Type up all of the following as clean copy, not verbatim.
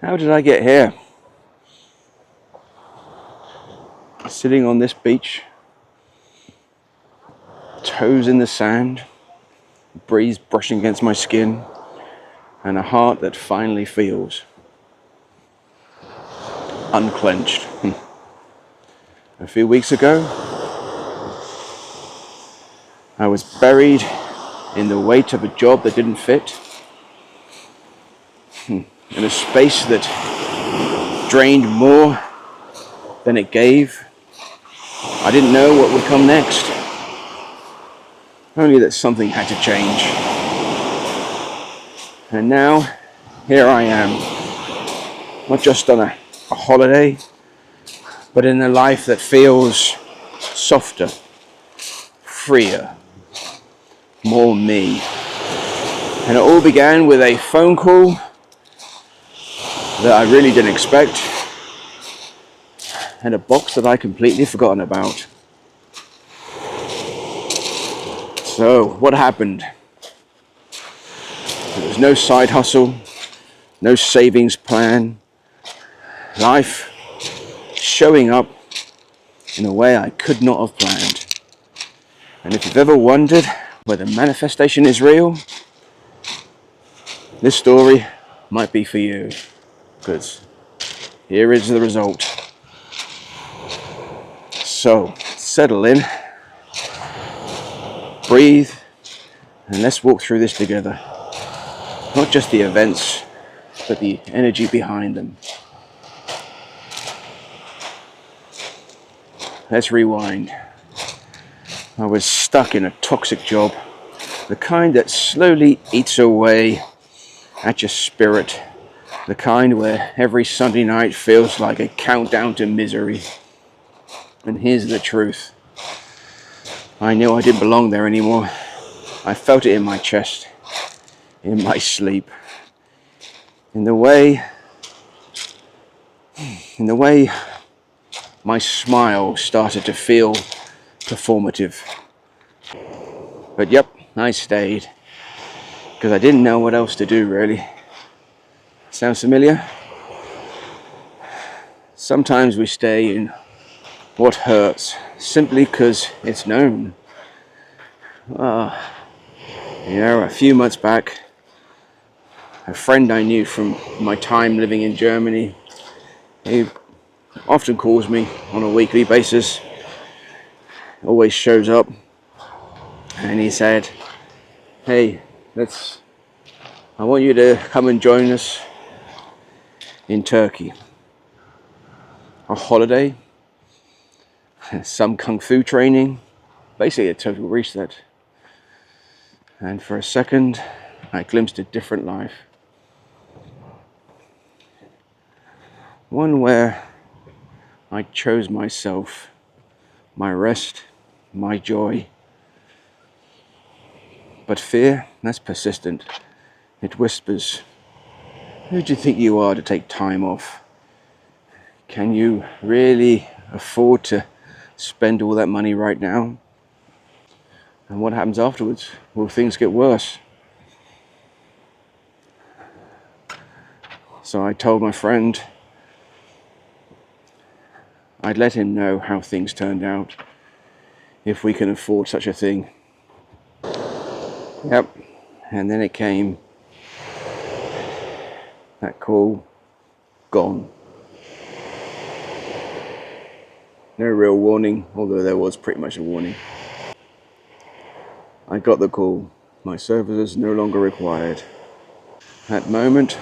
How did I get here? Sitting on this beach, toes in the sand, breeze brushing against my skin, and a heart that finally feels unclenched. A few weeks ago, I was buried in the weight of a job that didn't fit, in a space that drained more than it gave. I didn't know what would come next, only that something had to change. And now, here I am, not just on a holiday, but in a life that feels softer, freer, more me. And it all began with a phone call that I really didn't expect, and a box that I completely forgotten about. So, what happened? There was no side hustle, no savings plan. Life showing up in a way I could not have planned. And if you've ever wondered whether manifestation is real, this story might be for you, because here is the result. So, settle in, breathe, and let's walk through this together. Not just the events, but the energy behind them. Let's rewind. I was stuck in a toxic job, the kind that slowly eats away at your spirit, the kind where every Sunday night feels like a countdown to misery. And here's the truth. I knew I didn't belong there anymore. I felt it in my chest, in my sleep, in the way my smile started to feel performative. But yep, I stayed, because I didn't know what else to do, really. Sounds familiar? Sometimes we stay in what hurts, simply because it's known. A few months back, a friend I knew from my time living in Germany, he often calls me on a weekly basis, always shows up, and he said, hey, I want you to come and join us in Turkey. A holiday, some kung fu training, basically a total reset. And for a second, I glimpsed a different life. One where I chose myself, my rest, my joy. But fear, that's persistent. It whispers, who do you think you are to take time off? Can you really afford to spend all that money right now? And what happens afterwards? Will things get worse? So I told my friend I'd let him know how things turned out, if we can afford such a thing. Yep, and then it came. That call, gone. No real warning, although there was pretty much a warning. I got the call. My services no longer required. That moment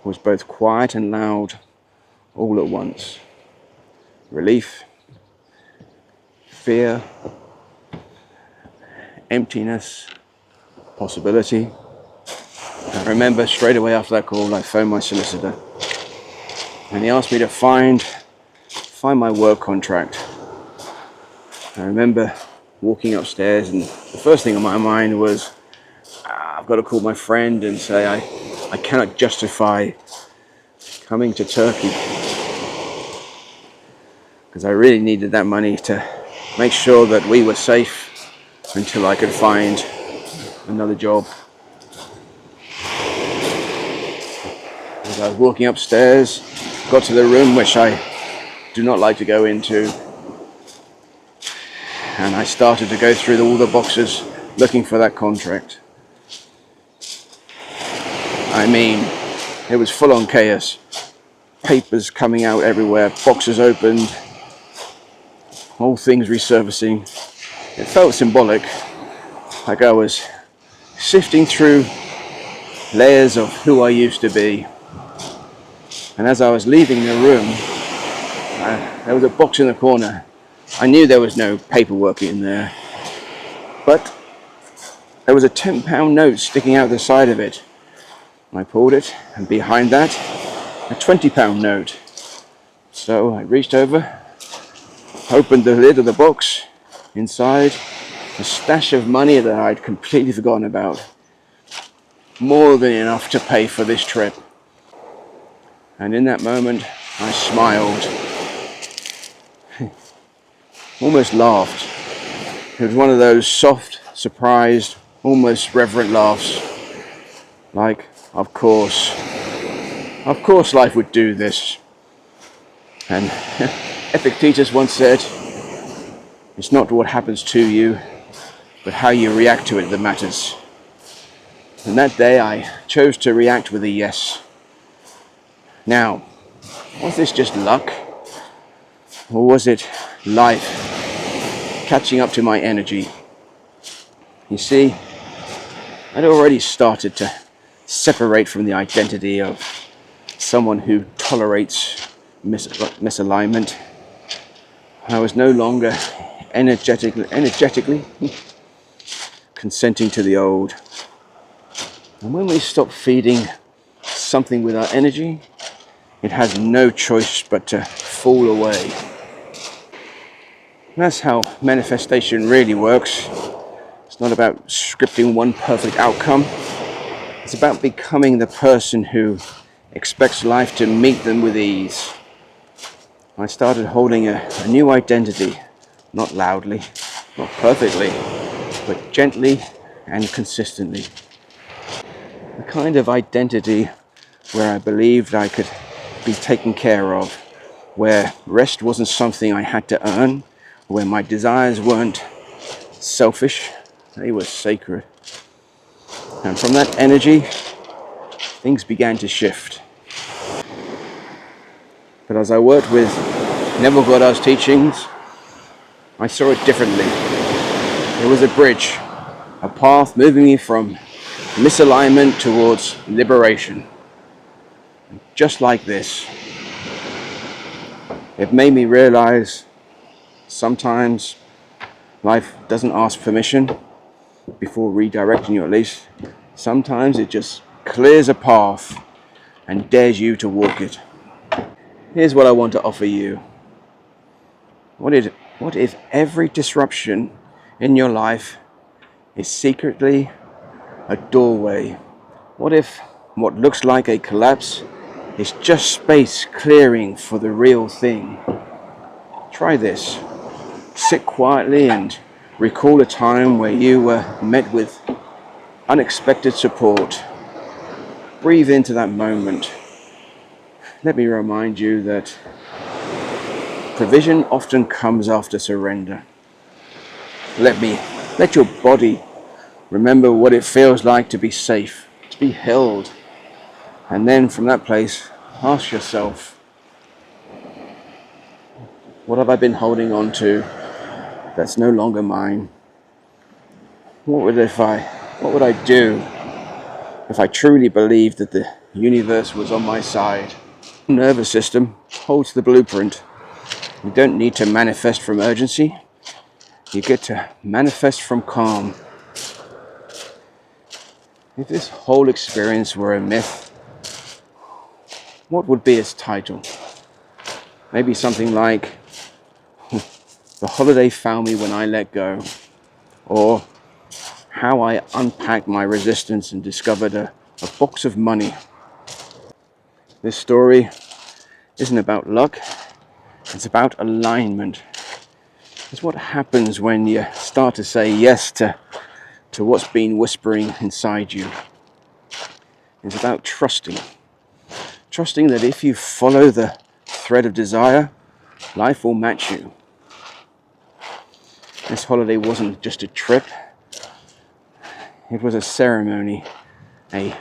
was both quiet and loud, all at once. Relief, fear, emptiness, possibility. I remember straight away after that call, I phoned my solicitor, and he asked me to find my work contract. I remember walking upstairs, and the first thing on my mind was, I've got to call my friend and say I cannot justify coming to Turkey, because I really needed that money to make sure that we were safe until I could find another job. As I was walking upstairs, got to the room which I do not like to go into, and I started to go through all the boxes looking for that contract. I mean, it was full on chaos. Papers coming out everywhere, boxes opened, all things resurfacing. It felt symbolic, like I was sifting through layers of who I used to be. And as I was leaving the room, there was a box in the corner. I knew there was no paperwork in there, but there was a £10 note sticking out the side of it. I pulled it, and behind that, a £20 note. So I reached over, opened the lid of the box. Inside, a stash of money that I'd completely forgotten about. More than enough to pay for this trip. And in that moment, I smiled. Almost laughed. It was one of those soft, surprised, almost reverent laughs. Like, of course life would do this. And Epictetus once said, it's not what happens to you, but how you react to it that matters. And that day I chose to react with a yes. Now, was this just luck? Or was it life catching up to my energy? You see, I'd already started to separate from the identity of someone who tolerates misalignment. I was no longer energetically consenting to the old. And when we stop feeding something with our energy, it has no choice but to fall away. And that's how manifestation really works. It's not about scripting one perfect outcome. It's about becoming the person who expects life to meet them with ease. I started holding a new identity, not loudly, not perfectly, but gently and consistently. The kind of identity where I believed I could be taken care of, where rest wasn't something I had to earn, where my desires weren't selfish, they were sacred. And from that energy, things began to shift. But as I worked with Neville Goddard's teachings, I saw it differently. There was a bridge, a path moving me from misalignment towards liberation. Just like this. It made me realize sometimes life doesn't ask permission before redirecting you, at least. Sometimes it just clears a path and dares you to walk it. Here's what I want to offer you. What if every disruption in your life is secretly a doorway? What if what looks like a collapse is just space clearing for the real thing? Try this. Sit quietly and recall a time where you were met with unexpected support. Breathe into that moment. Let me remind you that provision often comes after surrender. Let your body remember what it feels like to be safe, to be held. And then from that place, ask yourself, what have I been holding on to that's no longer mine? What would I do if I truly believed that the universe was on my side? Nervous system holds the blueprint. You don't need to manifest from urgency. You get to manifest from calm. If this whole experience were a myth, what would be its title? Maybe something like, The Holiday Found Me When I Let Go, or How I Unpacked My Resistance and Discovered a Box of Money. This story isn't about luck, it's about alignment. It's what happens when you start to say yes to what's been whispering inside you. It's about trusting trusting that if you follow the thread of desire, life will match you. This holiday wasn't just a trip, it was a ceremony, a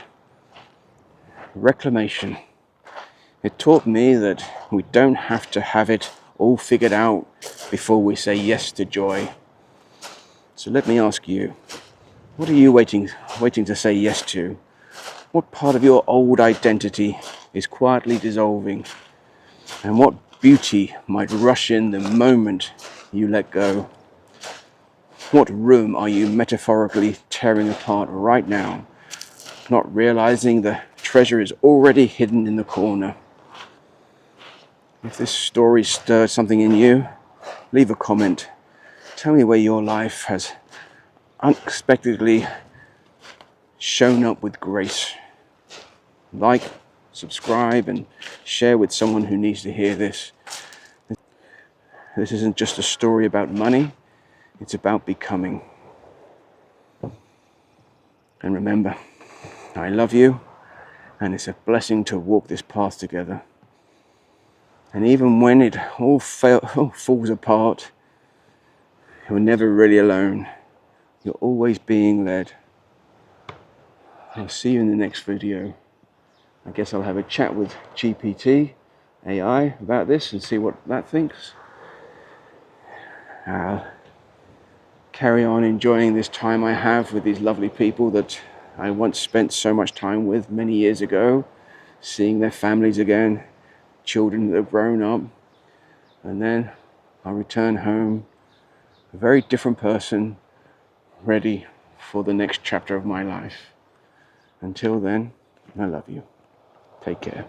reclamation. It taught me that we don't have to have it all figured out before we say yes to joy. So let me ask you, what are you waiting to say yes to? What part of your old identity is quietly dissolving? And what beauty might rush in the moment you let go? What room are you metaphorically tearing apart right now, not realizing the treasure is already hidden in the corner? If this story stirred something in you, leave a comment. Tell me where your life has unexpectedly shown up with grace. Like, subscribe, and share with someone who needs to hear this. This isn't just a story about money, it's about becoming. And remember, I love you, and it's a blessing to walk this path together. And even when it all falls apart, you're never really alone. You're always being led. I'll see you in the next video. I guess I'll have a chat with GPT, AI, about this and see what that thinks. I'll carry on enjoying this time I have with these lovely people that I once spent so much time with many years ago, seeing their families again, children that have grown up, and then I'll return home a very different person, ready for the next chapter of my life. Until then, I love you. Take care.